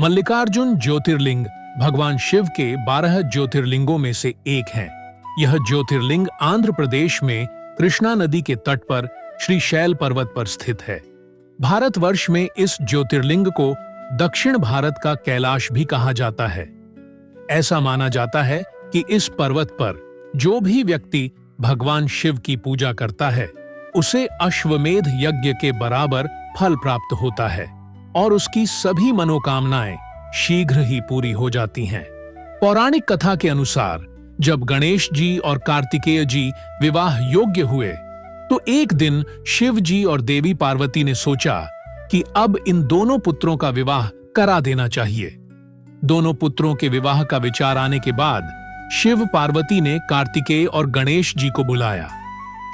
मल्लिकार्जुन ज्योतिर्लिंग भगवान शिव के 12 ज्योतिर्लिंगों में से एक है। यह ज्योतिर्लिंग आंध्र प्रदेश में कृष्णा नदी के तट पर श्री शैल पर्वत पर स्थित है। भारतवर्ष में इस ज्योतिर्लिंग को दक्षिण भारत का कैलाश भी कहा जाता है। ऐसा माना जाता है कि इस पर्वत पर जो भी व्यक्ति भगवान शिव की पूजा करता है उसे अश्वमेध यज्ञ के बराबर फल प्राप्त होता है और उसकी सभी मनोकामनाएं शीघ्र ही पूरी हो जाती हैं। पौराणिक कथा के अनुसार जब गणेश जी और कार्तिकेय जी विवाह योग्य हुए तो एक दिन शिव जी और देवी पार्वती ने सोचा कि अब इन दोनों पुत्रों का विवाह करा देना चाहिए। दोनों पुत्रों के विवाह का विचार आने के बाद शिव पार्वती ने कार्तिकेय और गणेश जी को बुलाया।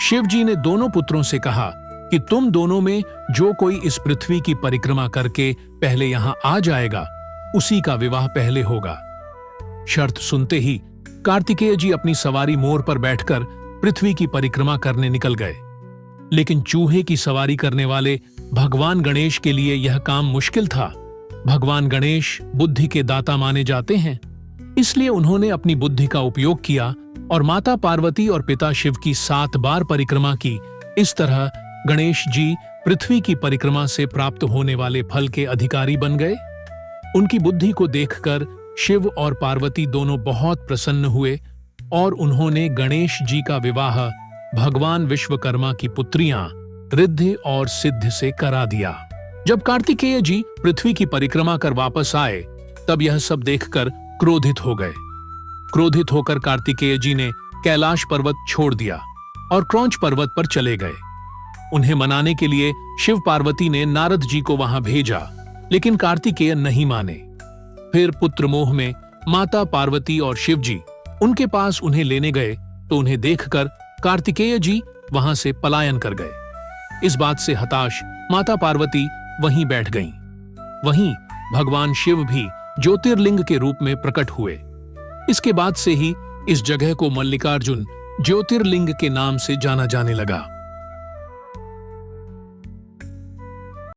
शिव जी ने दोनों पुत्रों से कहा कि तुम दोनों में जो कोई इस पृथ्वी की परिक्रमा करके पहले यहां आ जाएगा उसी का विवाह पहले होगा। शर्त सुनते ही कार्तिकेय जी अपनी सवारी मोर पर बैठकर पृथ्वी की परिक्रमा करने निकल गए। लेकिन चूहे की सवारी करने वाले भगवान गणेश के लिए यह काम मुश्किल था। भगवान गणेश बुद्धि के दाता माने जाते हैं, इसलिए उन्होंने अपनी बुद्धि का उपयोग किया और माता पार्वती और पिता शिव की 7 बार परिक्रमा की। इस तरह गणेश जी पृथ्वी की परिक्रमा से प्राप्त होने वाले फल के अधिकारी बन गए। उनकी बुद्धि को देखकर शिव और पार्वती दोनों बहुत प्रसन्न हुए और उन्होंने गणेश जी का विवाह भगवान विश्वकर्मा की पुत्रियां रिद्धि और सिद्धि से करा दिया। जब कार्तिकेय जी पृथ्वी की परिक्रमा कर वापस आए तब यह सब देखकर क्रोधित हो गए। क्रोधित होकर कार्तिकेय जी ने कैलाश पर्वत छोड़ दिया और क्रौंच पर्वत पर चले गए। उन्हें मनाने के लिए शिव पार्वती ने नारद जी को वहां भेजा, लेकिन कार्तिकेय नहीं माने। फिर पुत्र मोह में माता पार्वती और शिव जी उनके पास उन्हें लेने गए तो उन्हें देखकर कार्तिकेय जी वहां से पलायन कर गए। इस बात से हताश माता पार्वती वहीं बैठ गईं। वहीं भगवान शिव भी ज्योतिर्लिंग के रूप में प्रकट हुए। इसके बाद से ही इस जगह को मल्लिकार्जुन ज्योतिर्लिंग के नाम से जाना जाने लगा।